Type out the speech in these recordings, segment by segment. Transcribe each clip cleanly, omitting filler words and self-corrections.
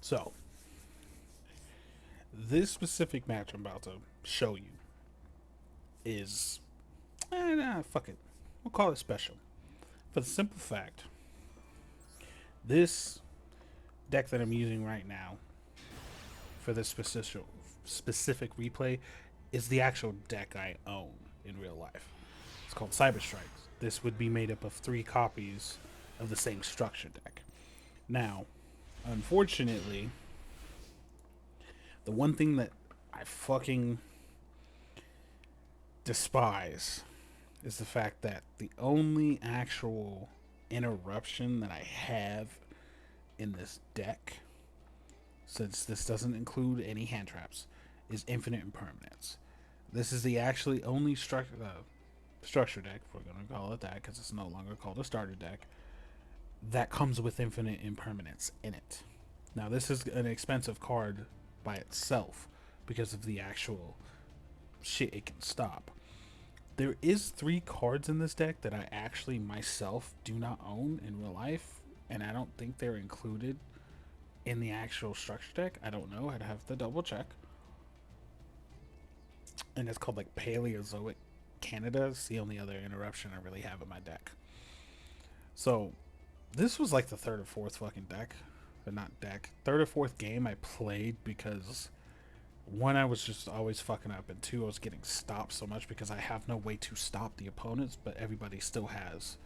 So, this specific match I'm about to show you is, fuck it. We'll call it special. For the simple fact, this deck that I'm using right now for this specific replay is the actual deck I own in real life. It's called Cyber Strikes. This would be made up of 3 copies of the same structure deck. Now, unfortunately, the one thing that I fucking despise is the fact that the only actual interruption that I have in this deck, since this doesn't include any hand traps, is infinite impermanence. This is the actually only structure deck, if we're going to call it that, because it's no longer called a starter deck, that comes with infinite impermanence in it. Now, this is an expensive card by itself because of the actual shit it can stop. There is 3 cards in this deck that I actually myself do not own in real life, and I don't think they're included in the actual structure deck. I don't know. I'd have to double check. And it's called like Paleozoic Canada. It's the only other interruption I really have in my deck. So this was like the third or fourth fucking deck, but not deck. Third or fourth game I played because one, I was just always fucking up, and two, I was getting stopped so much because I have no way to stop the opponents, but everybody still has,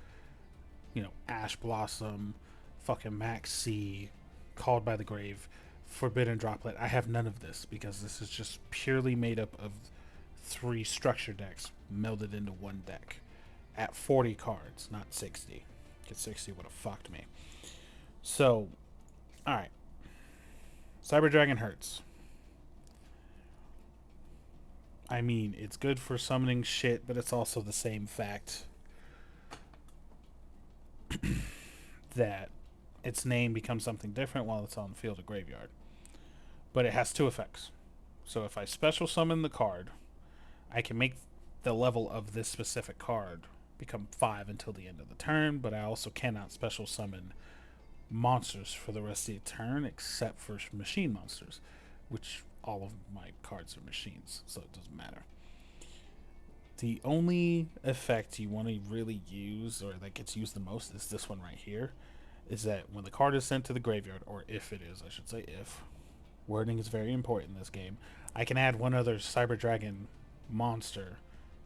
Ash Blossom, fucking Max C, Called by the Grave, Forbidden Droplet. I have none of this because this is just purely made up of 3 structure decks melded into one deck at 40 cards, not 60. Because 60 would have fucked me. So, alright. Cyber Dragon hurts. I mean, it's good for summoning shit, but it's also the same fact that its name becomes something different while it's on the field or graveyard. But it has 2 effects. So if I special summon the card, I can make the level of this specific card become 5 until the end of the turn, but I also cannot special summon monsters for the rest of the turn except for machine monsters, which all of my cards are machines, so it doesn't matter. The only effect you want to really use, or that gets used the most, is this one right here. Is that when the card is sent to the graveyard, or if it is, I should say if. Wording is very important in this game. I can add one other Cyber Dragon monster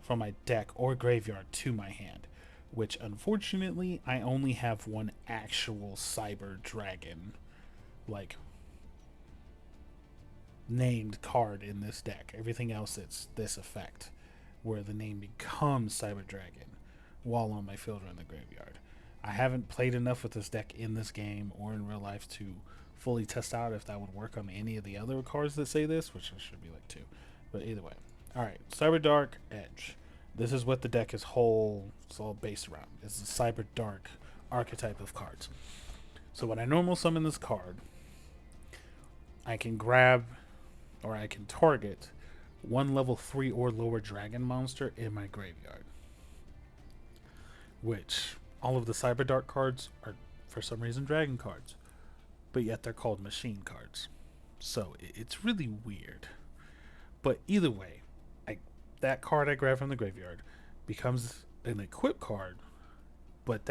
from my deck or graveyard to my hand, which unfortunately I only have one actual Cyber Dragon, like, named card in this deck. Everything else, it's this effect where the name becomes Cyber Dragon while on my field or in the graveyard. I haven't played enough with this deck in this game or in real life to fully test out if that would work on any of the other cards that say this, which should be like 2. But either way. Alright, Cyber Dark Edge. This is what the deck is it's all based around. It's the Cyber Dark archetype of cards. So when I normal summon this card, I can grab, or I can target, one level 3 or lower dragon monster in my graveyard. Which, all of the Cyber Dark cards are, for some reason, dragon cards. But yet they're called machine cards. So it's really weird. But either way, that card I grab from the graveyard becomes an equip card. But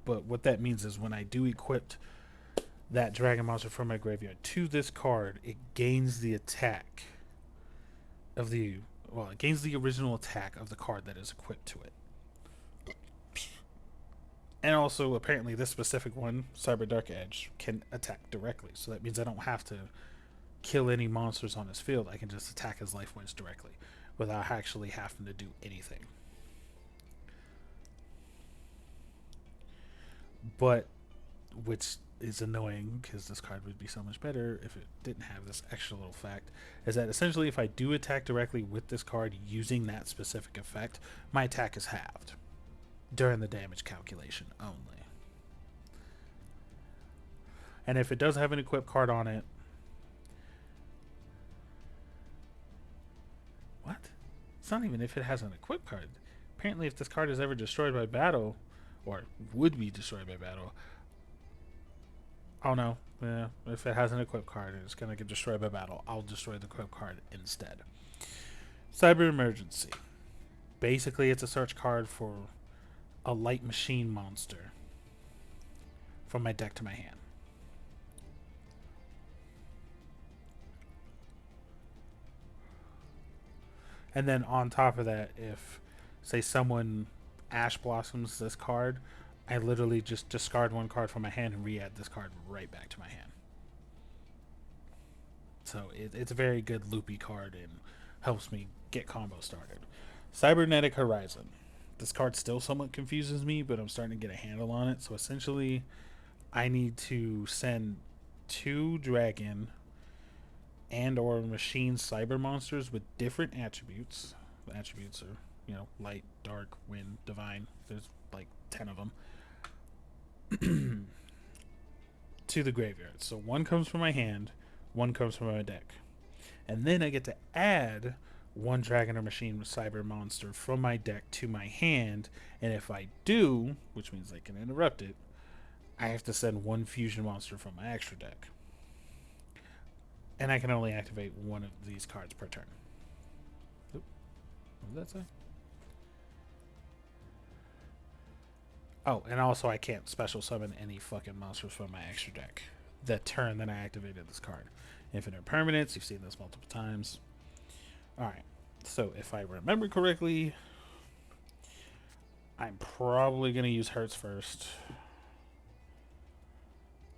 what that means is when I do equip that dragon monster from my graveyard to this card, it gains the attack of it gains the original attack of the card that is equipped to it. And also, apparently, this specific one, Cyber Dark Edge, can attack directly. So that means I don't have to kill any monsters on his field. I can just attack his life points directly without actually having to do anything. But, which is annoying because this card would be so much better if it didn't have this extra little fact, is that essentially if I do attack directly with this card using that specific effect, my attack is halved during the damage calculation only. And if it does have an equipped card on it, what? It's not even if it has an equipped card. Apparently, if this card is ever destroyed by battle, or would be destroyed by battle, Oh no. Yeah, if it has an equip card and it's gonna get destroyed by battle, I'll destroy the equip card instead. Cyber Emergency. Basically, it's a search card for a light machine monster from my deck to my hand. And then on top of that, if, say, someone Ash Blossoms this card, I literally just discard one card from my hand and re-add this card right back to my hand. So it's a very good loopy card and helps me get combo started. Cybernetic Horizon. This card still somewhat confuses me, but I'm starting to get a handle on it. So essentially, I need to send 2 dragon and or machine cyber monsters with different attributes. The attributes are, light, dark, wind, divine. There's like 10 of them. To the graveyard. So one comes from my hand, one comes from my deck. And then I get to add 1 dragon or machine cyber monster from my deck to my hand. And if I do, which means I can interrupt it, I have to send 1 fusion monster from my extra deck. And I can only activate 1 of these cards per turn. Oop, what did that say? Oh, and also I can't special summon any fucking monsters from my extra deck the turn that I activated this card. Infinite permanents, you've seen this multiple times. Alright, so if I remember correctly, I'm probably going to use Hertz first.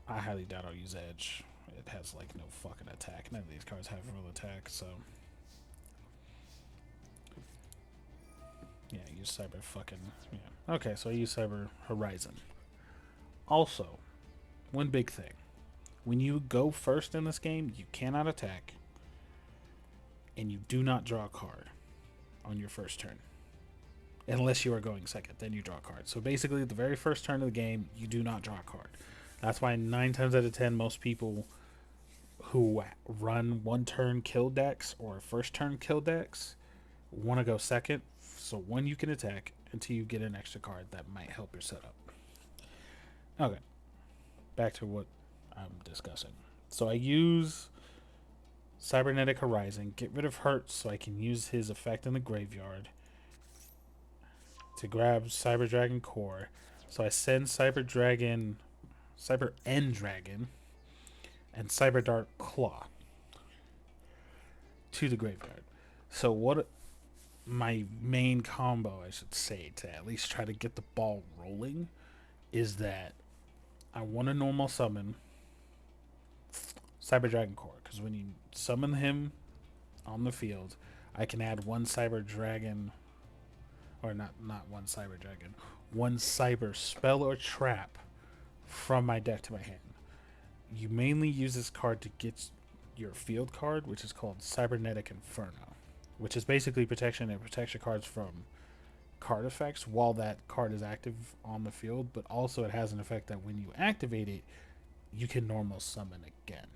I highly doubt I'll use Edge. It has like no fucking attack. None of these cards have real attack, so yeah, use Cyber fucking yeah. Okay, so I use Cyber Horizon. Also, one big thing. When you go first in this game, you cannot attack and you do not draw a card on your first turn. Unless you are going second, then you draw a card. So basically, the very first turn of the game, you do not draw a card. That's why 9 times out of 10, most people who run 1-turn kill decks or first turn kill decks want to go second. So 1, you can attack until you get an extra card that might help your setup. Okay, back to what I'm discussing. So I use Cybernetic Horizon, get rid of Hertz so I can use his effect in the graveyard to grab Cyber Dragon Core. So I send Cyber End Dragon, and Cyber Dark Claw to the graveyard. So what my main combo, I should say, to at least try to get the ball rolling, is that I want to normal summon Cyber Dragon Core, because when you summon him on the field, I can add 1 Cyber Dragon, or not 1 Cyber Dragon, 1 Cyber spell or trap from my deck to my hand. You mainly use this card to get your field card, which is called Cybernetic Inferno, which is basically protection. It protects your cards from card effects while that card is active on the field, but also it has an effect that when you activate it, you can normal summon again.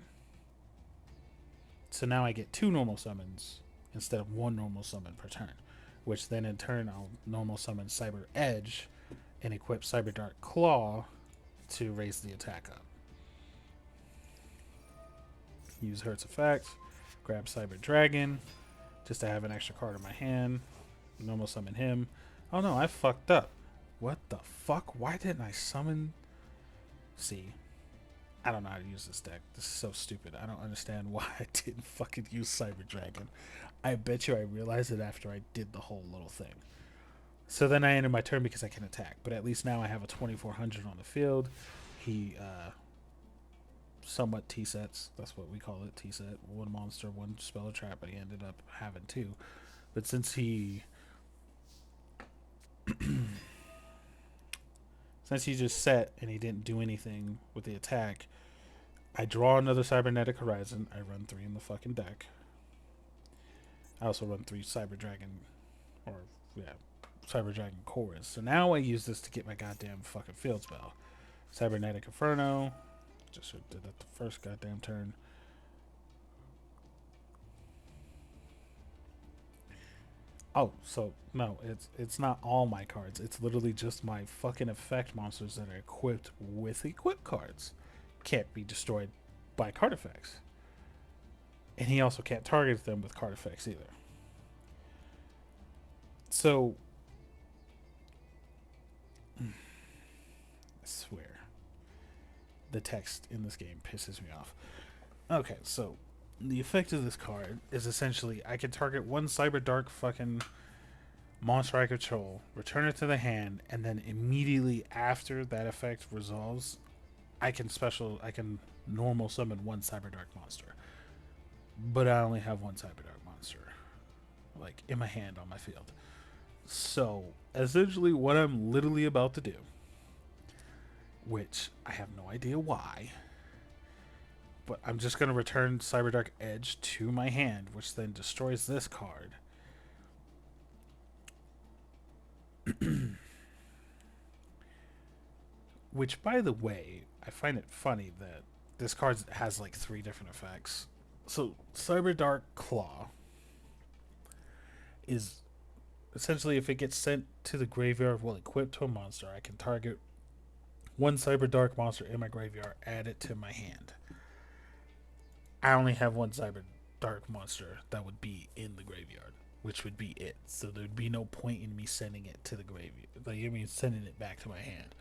So now I get 2 normal summons instead of 1 normal summon per turn, which then in turn I'll normal summon Cyber Edge and equip Cyber Dark Claw to raise the attack up. Use Hertz effect, grab Cyber Dragon just to have an extra card in my hand, normal summon him. Oh no, I fucked up. What the fuck? Why didn't I summon? See, I don't know how to use this deck. This is so stupid. I don't understand why I didn't fucking use Cyber Dragon. I bet you I realized it after I did the whole little thing. So then I ended my turn because I can attack. But at least now I have a 2400 on the field. He somewhat T-sets. That's what we call it, T-set. 1 monster, 1 spell or trap, but he ended up having 2. But since he just set and he didn't do anything with the attack, I draw another Cybernetic Horizon. I run 3 in the fucking deck. I also run 3 Cyber Dragon, or yeah, Cyber Dragon Cores. So now I use this to get my goddamn fucking field spell. Cybernetic Inferno. Just did that the first goddamn turn. Oh, so no, it's not all my cards. It's literally just my fucking effect monsters that are equipped with equip cards. can't be destroyed by card effects. And he also can't target them with card effects either. So, I swear, the text in this game pisses me off. Okay, so the effect of this card is essentially I can target one Cyber Dark fucking monster I control, return it to the hand, and then immediately after that effect resolves, I can normal summon one Cyber Dark monster. But I only have one Cyber Dark monster, like, in my hand on my field. So, essentially, what I'm literally about to do, which I have no idea why, but I'm just going to return Cyber Dark Edge to my hand, which then destroys this card. Which, by the way, I find it funny that this card has like 3 different effects. So, Cyber Dark Claw is essentially if it gets sent to the graveyard while equipped to a monster, I can target one Cyber Dark monster in my graveyard, add it to my hand. I only have one Cyber Dark monster that would be in the graveyard, which would be it. So there'd be no point in me sending it to the graveyard. Like, I mean, sending it back to my hand.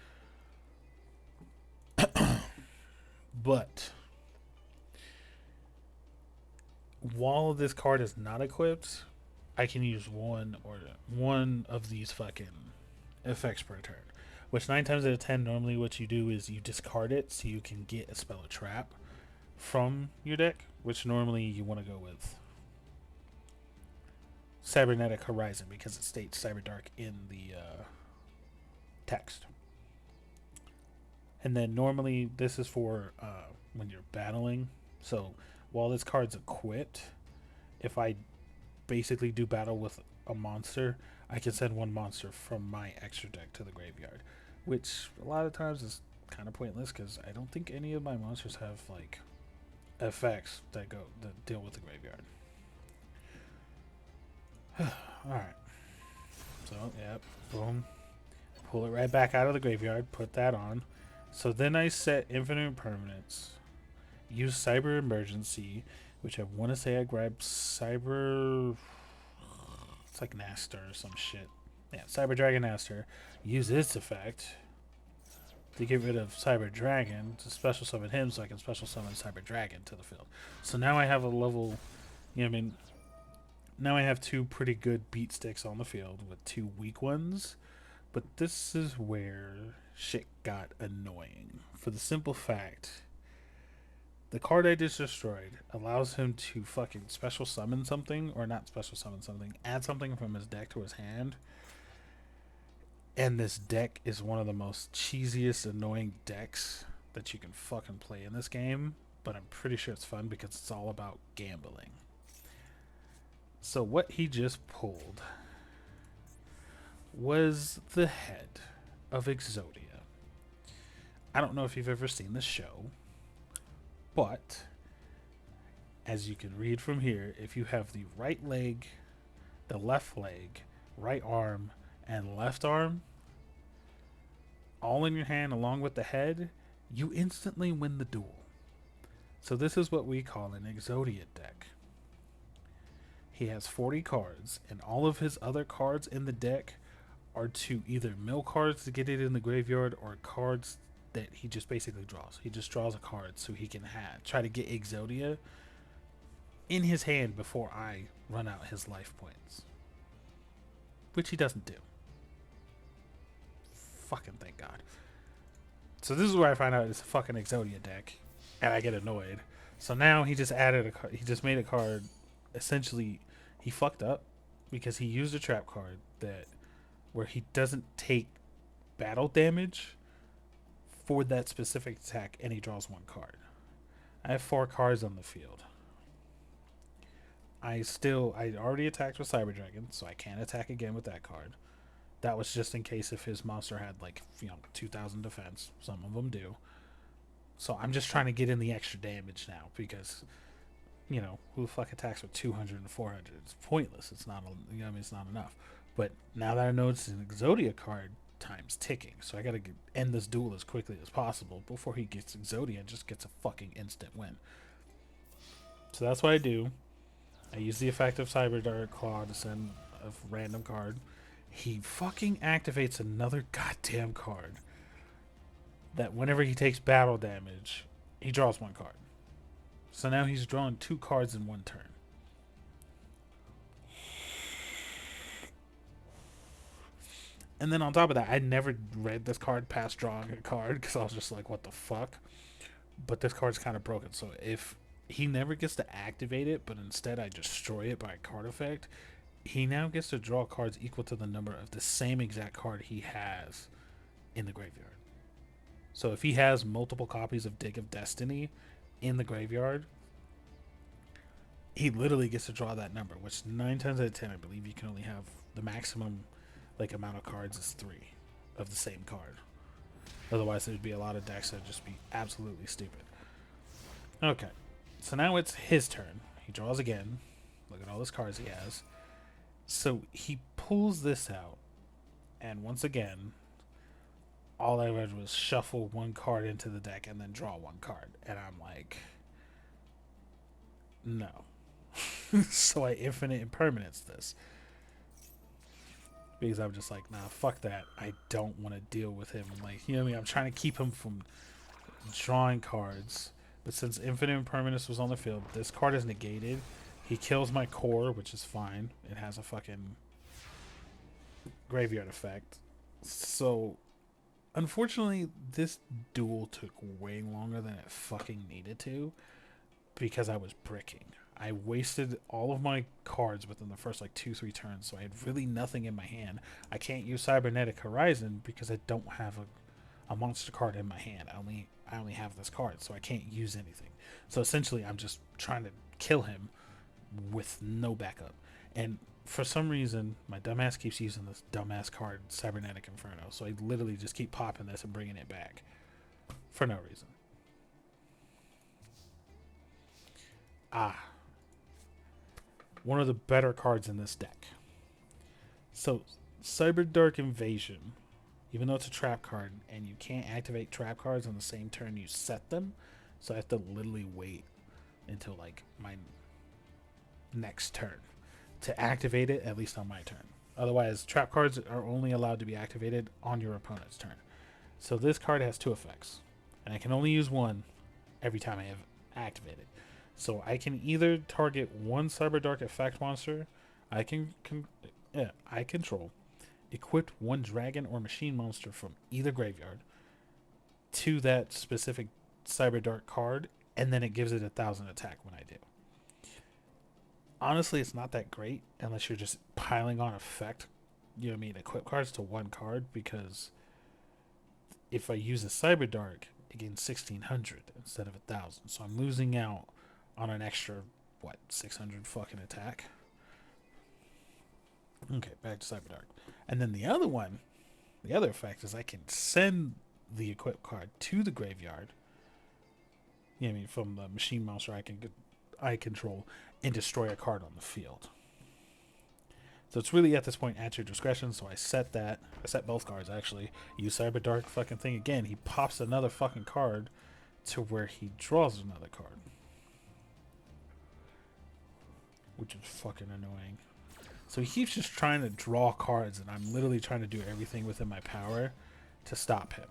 But while this card is not equipped, I can use one of these fucking effects per turn. Which 9 times out of 10, normally what you do is you discard it so you can get a spell or trap from your deck, which normally you want to go with Cybernetic Horizon because it states Cyber Dark in the text. And then normally this is for when you're battling. So while this card's equipped, if I basically do battle with a monster, I can send one monster from my extra deck to the graveyard, which a lot of times is kind of pointless because I don't think any of my monsters have like effects that deal with the graveyard. All right. So yep, boom, pull it right back out of the graveyard. Put that on. So then I set Infinite Permanence. Use Cyber Emergency, which I want to say I grabbed Cyber. It's like Naster or some shit. Yeah, Cyber Dragon Naster. Use its effect to get rid of Cyber Dragon to special summon him so I can special summon Cyber Dragon to the field. So now I have a level. You know what I mean? Now I have 2 pretty good beat sticks on the field with 2 weak ones. But this is where shit got annoying. For the simple fact, the card I just destroyed allows him to fucking special summon something, or not special summon something, add something from his deck to his hand. And this deck is one of the most cheesiest, annoying decks that you can fucking play in this game. But I'm pretty sure it's fun because it's all about gambling. So what he just pulled was the head of Exodia. I don't know if you've ever seen the show, but as you can read from here, if you have the right leg, the left leg, right arm, and left arm all in your hand along with the head, you instantly win the duel. So this is what we call an Exodia deck. He has 40 cards, and all of his other cards in the deck are to either mill cards to get it in the graveyard or cards that he just basically draws. He just draws a card so he can try to get Exodia in his hand before I run out his life points. Which he doesn't do. Fucking thank God. So this is where I find out it's a fucking Exodia deck, and I get annoyed. So now he just added a card. He just made a card. Essentially, he fucked up because he used a trap card where he doesn't take battle damage for that specific attack, and he draws 1 card. I have 4 cards on the field. I already attacked with Cyber Dragon, so I can't attack again with that card. That was just in case if his monster had 2,000 defense. Some of them do. So I'm just trying to get in the extra damage now because, who the fuck attacks with 200 and 400? It's pointless. It's not, it's not enough. But now that I know it's an Exodia card, time's ticking. So I gotta end this duel as quickly as possible before he gets Exodia and just gets a fucking instant win. So that's what I do. I use the effect of Cyber Dark Claw to send a random card. He fucking activates another goddamn card that whenever he takes battle damage, he draws one card. So now he's drawing 2 cards in one turn. And then on top of that, I never read this card past drawing a card because I was just like, what the fuck? But this card's kind of broken. So if he never gets to activate it, but instead I destroy it by a card effect, he now gets to draw cards equal to the number of the same exact card he has in the graveyard. So if he has multiple copies of Dig of Destiny in the graveyard, he literally gets to draw that number, which 9 times out of 10, I believe you can only have the maximum amount of cards is 3 of the same card. Otherwise, there'd be a lot of decks that'd just be absolutely stupid. Okay, so now it's his turn. He draws again. Look at all those cards he has. So he pulls this out, and once again, all I read was shuffle 1 card into the deck and then draw 1 card. And I'm like, no. So I infinite impermanence this. Because I'm just like, nah, fuck that. I don't want to deal with him. Like, you know what I mean? I'm trying to keep him from drawing cards. But since infinite impermanence was on the field, this card is negated. He kills my core, which is fine. It has a fucking graveyard effect. So, unfortunately, this duel took way longer than it fucking needed to. Because I was bricking. I wasted all of my cards within the first 2-3 turns, so I had really nothing in my hand. I can't use Cybernetic Horizon because I don't have a monster card in my hand. I only have this card, so I can't use anything. So essentially, I'm just trying to kill him with no backup. And for some reason, my dumbass keeps using this dumbass card, Cybernetic Inferno. So I literally just keep popping this and bringing it back for no reason. One of the better cards in this deck. So, Cyber Dark Invasion, even though it's a trap card, and you can't activate trap cards on the same turn you set them, so I have to literally wait until my next turn to activate it, at least on my turn. Otherwise, trap cards are only allowed to be activated on your opponent's turn. So this card has 2 effects, and I can only use one every time I have activated. So I can either target 1 Cyber Dark effect monster I control, equip 1 dragon or machine monster from either graveyard to that specific Cyber Dark card, and then it gives it 1,000 attack when I do. Honestly, it's not that great unless you're just piling on effect, equip cards to 1 card, because if I use a Cyber Dark, it gains 1,600 instead of 1,000. So I'm losing out on an extra, 600 fucking attack. Okay, back to Cyber Dark. And then the other effect is I can send the equip card to the graveyard. From the machine monster I control, and destroy a card on the field. So it's really at this point at your discretion. So I set that. I set both cards actually. Use Cyber Dark fucking thing again. He pops another fucking card to where he draws another card, which is fucking annoying. So he keeps just trying to draw cards, and I'm literally trying to do everything within my power to stop him.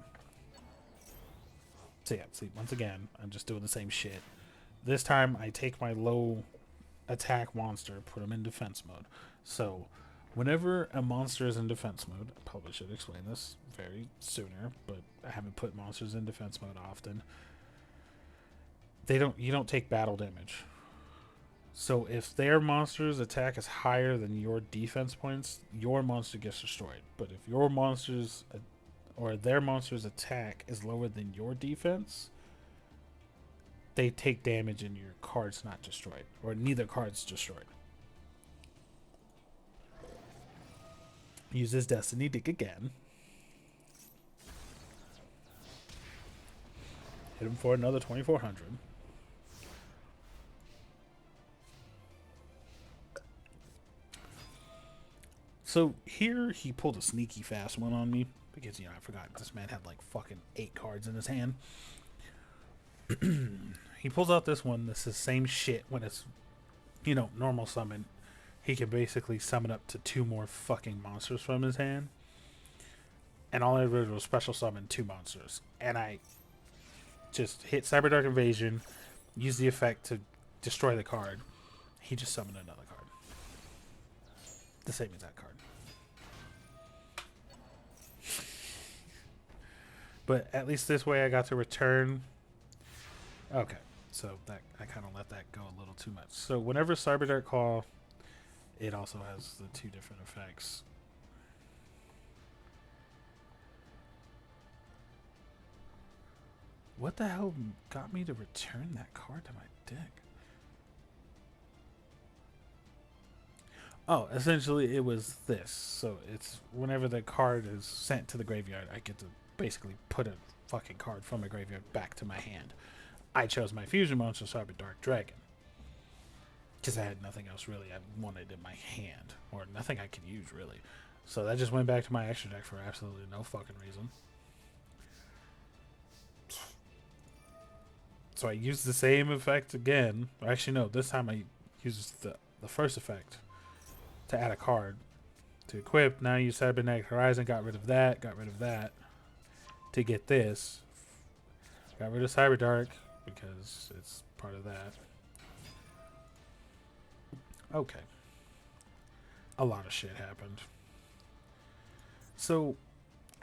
So yeah, see, once again, I'm just doing the same shit. This time, I take my low attack monster, put him in defense mode. So, whenever a monster is in defense mode, I probably should explain this very sooner, but I haven't put monsters in defense mode often. You don't take battle damage. So if their monster's attack is higher than your defense points, your monster gets destroyed. But if your monster's or their monster's attack is lower than your defense, they take damage and your card's not destroyed, or neither card's destroyed. Use this Destiny Dig again. Hit him for another 2,400. So here he pulled a sneaky fast one on me. because, I forgot this man had like fucking 8 cards in his hand. He pulls out this one. This is the same shit when it's, normal summon. He can basically summon up to 2 more fucking monsters from his hand. And all I did was special summon 2 monsters. And I just hit Cyberdark Invasion, use the effect to destroy the card. He just summoned another card. The same exact card. But at least this way I got to return. Okay, so that I kind of let that go a little too much. So whenever Cyberdark Claw, it also has the 2 different effects. What the hell got me to return that card to my deck? Oh, essentially it was this. So it's whenever the card is sent to the graveyard, I get to basically put a fucking card from my graveyard back to my hand. I chose my fusion monster, Cyberdark Dragon, because I had nothing else really I wanted in my hand, or nothing I could use really. So that just went back to my extra deck for absolutely no fucking reason. So I used the same effect again. Actually, no, this time I used the first effect to add a card to equip. Now I use Cybernetic Horizon, got rid of that, to get this. Got rid of Cyberdark because it's part of that. Okay. A lot of shit happened. So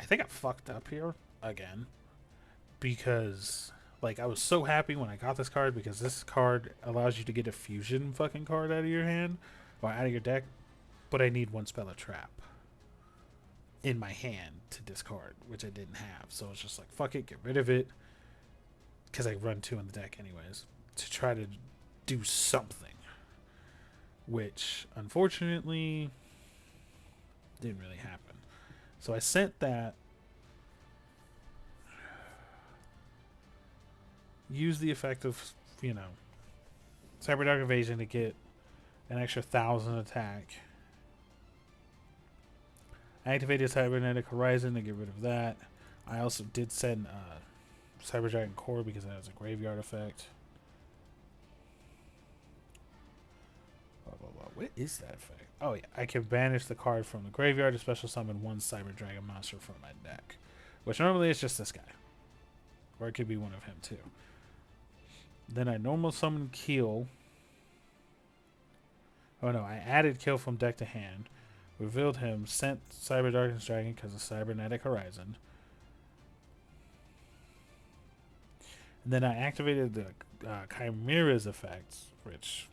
I think I fucked up here again because I was so happy when I got this card because this card allows you to get a fusion fucking card out of your hand or out of your deck, but I need 1 spell of trap in my hand to discard, which I didn't have. So it's just like, fuck it, get rid of it, because I run 2 in the deck anyways, to try to do something, which unfortunately didn't really happen. So I sent that, use the effect of, Cyberdark Invasion to get an extra 1,000 attack. I activated Cybernetic Horizon to get rid of that. I also did send Cyber Dragon Core because it has a graveyard effect. What is that effect? Oh yeah, I can banish the card from the graveyard to special summon 1 Cyber Dragon monster from my deck, which normally is just this guy, or it could be one of him too. Then I normal summon Keel. Oh no, I added Kill from deck to hand, revealed him, sent Cyber Darkness Dragon because of Cybernetic Horizon. And then I activated the Chimera's effects, which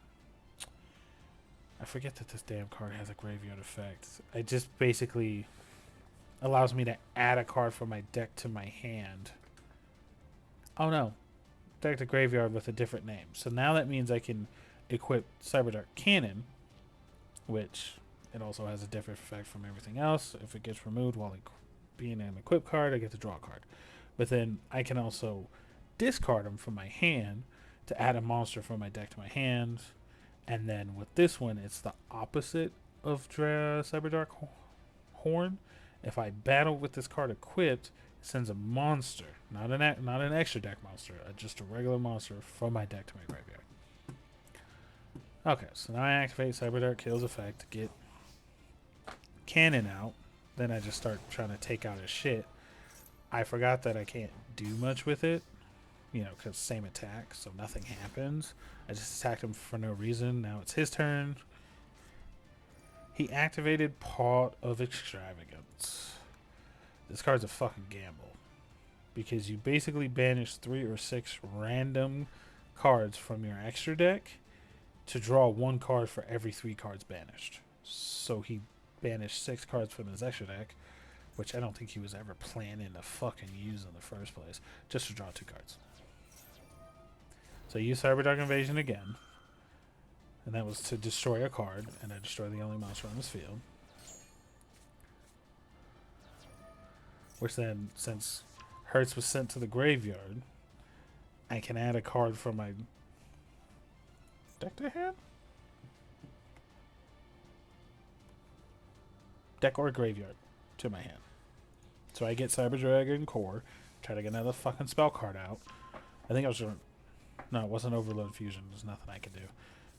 I forget that this damn card has a graveyard effect. It just basically allows me to add a card from my deck to my hand. Oh no, deck to graveyard with a different name. So now that means I can equip Cyberdark Cannon, which it also has a different effect from everything else. If it gets removed while being an equip card, I get to draw a card. But then I can also discard them from my hand to add a monster from my deck to my hand. And then with this one, it's the opposite of Cyberdark Horn. If I battle with this card equipped, it sends a monster, not an extra deck monster, just a regular monster from my deck to my graveyard. Okay, so now I activate Cyberdark Kill's effect to get Cannon out. Then I just start trying to take out his shit. I forgot that I can't do much with it, because same attack, so nothing happens. I just attacked him for no reason. Now it's his turn. He activated Pot of Extravagance. This card's a fucking gamble, because you basically banish 3 or 6 random cards from your extra deck to draw 1 card for every 3 cards banished. So he banished 6 cards from his extra deck, which I don't think he was ever planning to fucking use in the first place, just to draw 2 cards. So I used Cyberdark Invasion again, and that was to destroy a card, and I destroyed the only monster on his field. Which then, since Hertz was sent to the graveyard, I can add a card from my deck to hand? Deck or graveyard to my hand. So I get Cyber Dragon Core, try to get another fucking spell card out. I think I was doing. No, it wasn't Overload Fusion. There's nothing I could do.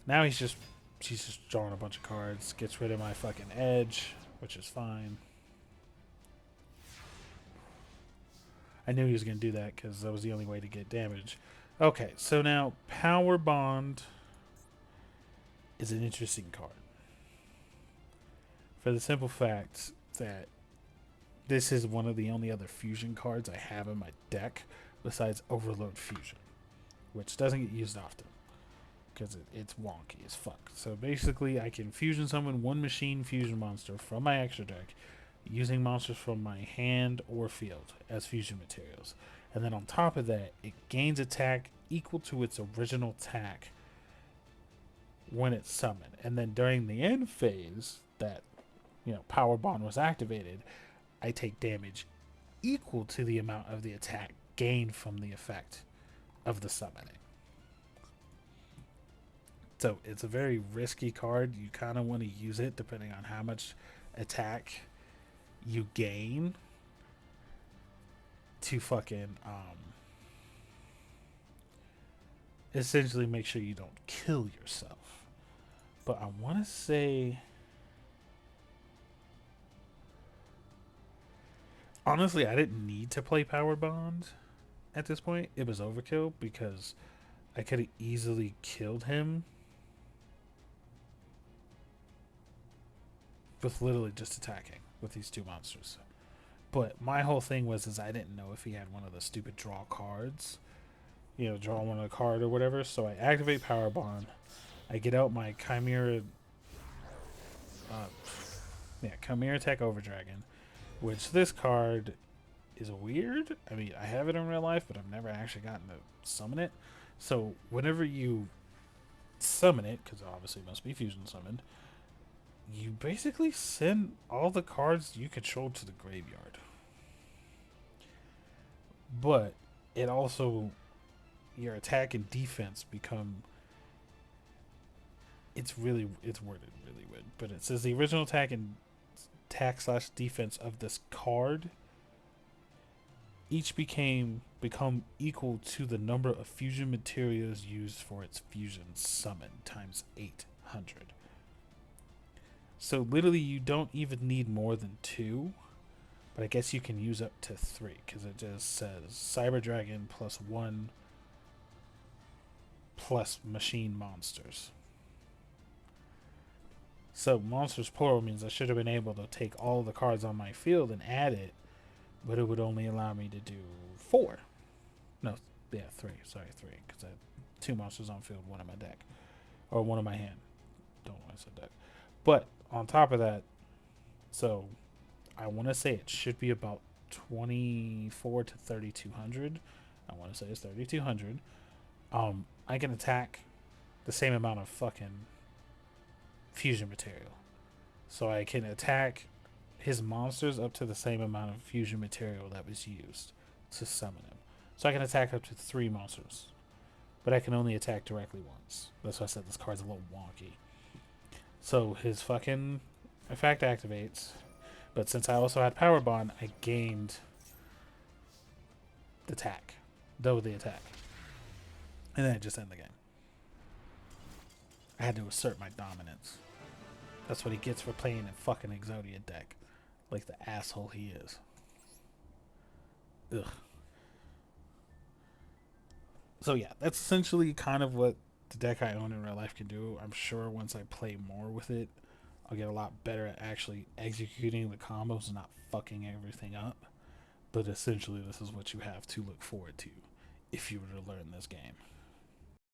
Now she's just drawing a bunch of cards, gets rid of my fucking edge, which is fine. I knew he was going to do that because that was the only way to get damage. Okay, so now Power Bond is an interesting card. For the simple fact that this is one of the only other fusion cards I have in my deck besides Overload Fusion, which doesn't get used often because it's wonky as fuck. So basically, I can fusion summon one machine fusion monster from my extra deck using monsters from my hand or field as fusion materials. And then on top of that, it gains attack equal to its original attack when it's summoned. And then during the end phase that, Power Bond was activated, I take damage equal to the amount of the attack gained from the effect of the summoning. So it's a very risky card. You kind of want to use it depending on how much attack you gain to fucking essentially make sure you don't kill yourself. But I want to say, honestly, I didn't need to play Power Bond at this point. It was overkill because I could have easily killed him with literally just attacking with these two monsters. But my whole thing was I didn't know if he had one of the stupid draw cards. Draw one of the card or whatever. So I activate Power Bond. I get out my Chimera Chimera Tech Overdragon, which this card is weird. I mean, I have it in real life, but I've never actually gotten to summon it. So whenever you summon it, because obviously it must be fusion summoned, you basically send all the cards you control to the graveyard. But it also, your attack and defense become, it's worded really weird, but it says the original attack and / defense of this card each become equal to the number of fusion materials used for its fusion summon times 800. So literally you don't even need more than 2, but I guess you can use up to 3 because it just says Cyber Dragon plus 1 plus machine monsters. So monsters plural means I should have been able to take all the cards on my field and add it, but it would only allow me to do 4. No, yeah, 3. Sorry, 3, because I had 2 monsters on field, 1 in my deck, or 1 in my hand. Don't know why I said deck. But on top of that, so I want to say it should be about 24 to 3,200. I want to say it's 3,200. I can attack the same amount of fucking fusion material. So I can attack his monsters up to the same amount of fusion material that was used to summon him. So I can attack up to 3 monsters. But I can only attack directly once. That's why I said this card's a little wonky. So his fucking effect activates. But since I also had Power Bond, I gained the attack. Double the attack. And then it just ended the game. I had to assert my dominance. That's what he gets for playing a fucking Exodia deck. Like the asshole he is. Ugh. So yeah, that's essentially kind of what the deck I own in real life can do. I'm sure once I play more with it, I'll get a lot better at actually executing the combos and not fucking everything up. But essentially, this is what you have to look forward to if you were to learn this game.